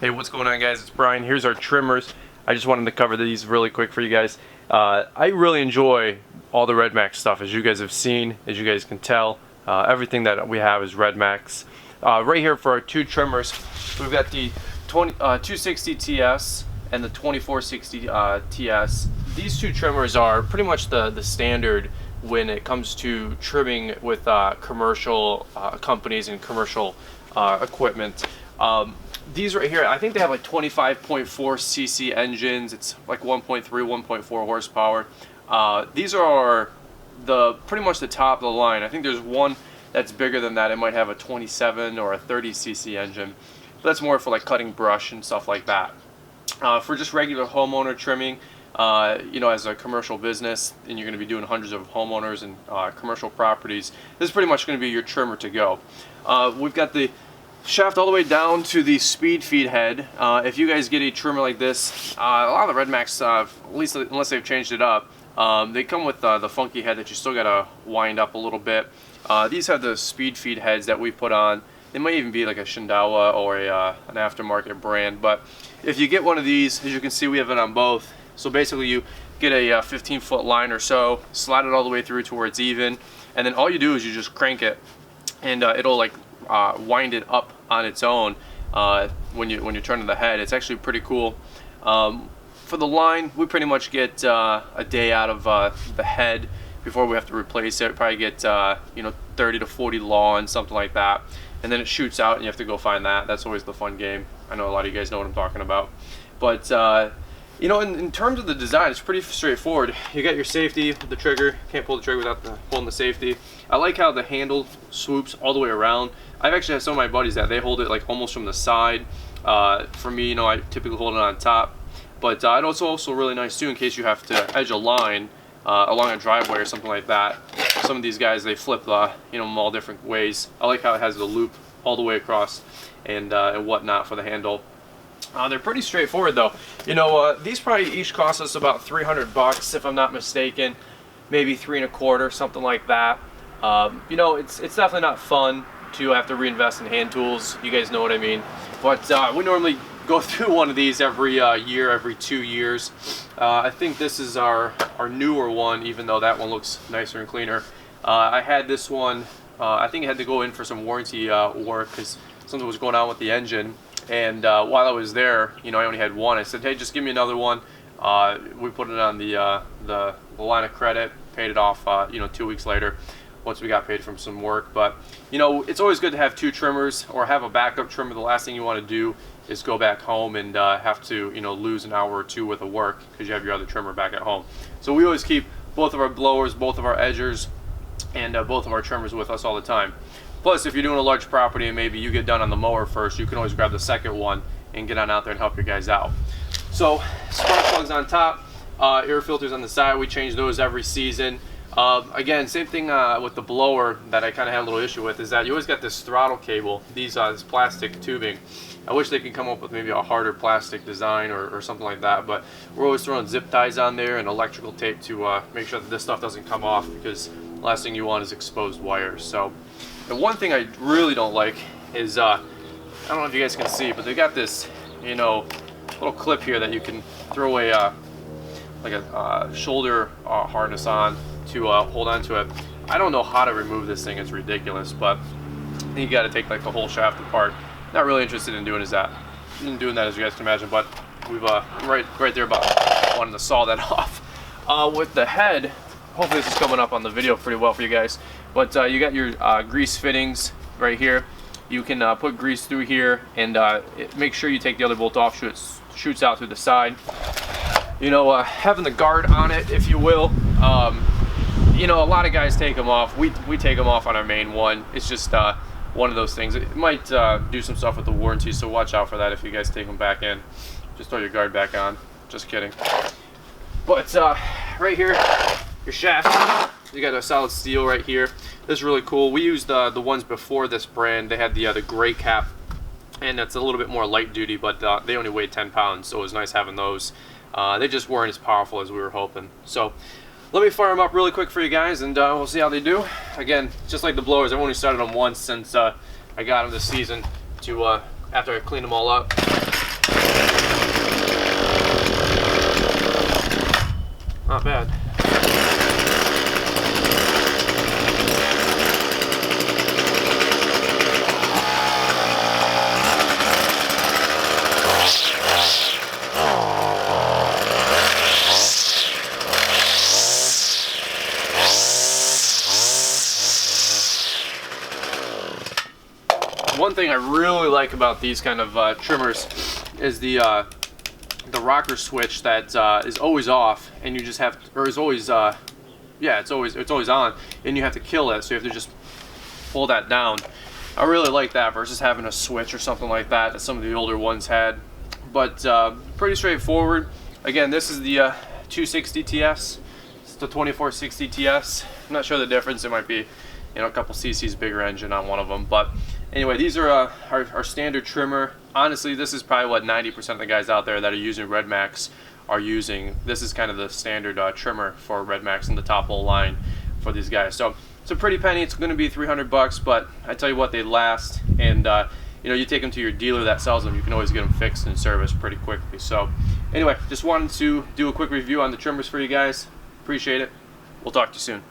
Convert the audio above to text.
Hey, what's going on, guys? It's Brian. Here's our trimmers. I just wanted to cover these really quick for you guys. I really enjoy all the RedMax stuff, as you guys have seen, as you guys can tell. Everything that we have is RedMax. Right here for our two trimmers, we've got the 260TS and the 2460TS. These two trimmers are pretty much the standard when it comes to trimming with commercial companies and commercial equipment. These right here, I think they have like 25.4 cc engines. It's like 1.3, 1.4 horsepower. These are pretty much the top of the line. I think there's one that's bigger than that. It might have a 27 or a 30 cc engine. But that's more for like cutting brush and stuff like that. For just regular homeowner trimming, you know, as a commercial business, and you're going to be doing hundreds of homeowners and commercial properties, this is pretty much going to be your trimmer to go. We've got the shaft all the way down to the speed feed head. If you guys get a trimmer like this, a lot of the RedMax, at least unless they've changed it up, they come with the funky head that you still got to wind up a little bit. These have the speed feed heads that we put on. They might even be like a Shindawa or an aftermarket brand, but if you get one of these, as you can see, we have it on both. So basically you get a 15-foot line or so, slide it all the way through to where it's even, and then all you do is you just crank it, and it'll like wind it up on its own when you're turning the head. It's actually pretty cool. For the line, we pretty much get a day out of the head before we have to replace it. Probably get you know, 30 to 40 lawns, something like that, and then it shoots out and you have to go find that. That's always the fun game. I know a lot of you guys know what I'm talking about. But you know, in terms of the design, it's pretty straightforward. You got your safety, the trigger. Can't pull the trigger without pulling the safety. I like how the handle swoops all the way around. I've actually had some of my buddies that they hold it like almost from the side. For me, you know, I typically hold it on top. But it's also really nice too in case you have to edge a line along a driveway or something like that. Some of these guys, they flip you know, them all different ways. I like how it has the loop all the way across and whatnot for the handle. They're pretty straightforward though. You know, these probably each cost us about 300 bucks if I'm not mistaken, maybe 3 1/4, something like that. You know, it's definitely not fun to have to reinvest in hand tools. You guys know what I mean. But we normally go through one of these every year, every 2 years. I think this is our newer one, even though that one looks nicer and cleaner. I had this one, I think I had to go in for some warranty work because something was going on with the engine. And while I was there, you know, I only had one. I said, hey, just give me another one. We put it on the line of credit, paid it off, you know, 2 weeks later, once we got paid from some work. But, you know, it's always good to have two trimmers or have a backup trimmer. The last thing you want to do is go back home and have to, you know, lose an hour or two worth of work because you have your other trimmer back at home. So we always keep both of our blowers, both of our edgers, and both of our trimmers with us all the time. Plus, if you're doing a large property and maybe you get done on the mower first, you can always grab the second one and get on out there and help your guys out. So, spark plugs on top, air filters on the side. We change those every season. Again, same thing with the blower that I kind of had a little issue with, is that you always got this throttle cable, this plastic tubing. I wish they could come up with maybe a harder plastic design or something like that, but we're always throwing zip ties on there and electrical tape to make sure that this stuff doesn't come off, because the last thing you want is exposed wires. So, the one thing I really don't like is, I don't know if you guys can see, but they got this, you know, little clip here that you can throw a like a shoulder harness on to hold on to it. I don't know how to remove this thing. It's ridiculous, but you got to take like the whole shaft apart. Not really interested in doing that, as you guys can imagine, but we've right there about wanting to saw that off. With the head, hopefully this is coming up on the video pretty well for you guys, but you got your grease fittings right here. You can put grease through here and make sure you take the other bolt off so it shoots out through the side. You know, having the guard on it, if you will. You know, a lot of guys take them off. We take them off on our main one. It's just one of those things. It might do some stuff with the warranty, so watch out for that if you guys take them back in. Just throw your guard back on. Just kidding. But right here, your shaft, you got a solid steel right here. This is really cool. We used the ones before this brand. They had the gray cap, and it's a little bit more light duty, but they only weighed 10 pounds, so it was nice having those. They just weren't as powerful as we were hoping. So let me fire them up really quick for you guys, and we'll see how they do. Again, just like the blowers, I've only started them once since I got them this season to after I cleaned them all up. not bad. One thing I really like about these kind of trimmers is the rocker switch that is always off, and you just have, or is always, yeah, it's always on, and you have to kill it, so you have to just pull that down. I really like that versus having a switch or something like that some of the older ones had. But pretty straightforward. Again, this is the 260TS. It's the 2460TS. I'm not sure the difference. It might be, you know, a couple cc's bigger engine on one of them, but anyway, these are our standard trimmer. Honestly, this is probably what 90% of the guys out there that are using RedMax are using. This is kind of the standard trimmer for RedMax in the top whole line for these guys. So it's a pretty penny. It's going to be 300 bucks, but I tell you what, they last. And you know, you take them to your dealer that sells them, you can always get them fixed and serviced pretty quickly. So anyway, just wanted to do a quick review on the trimmers for you guys. Appreciate it. We'll talk to you soon.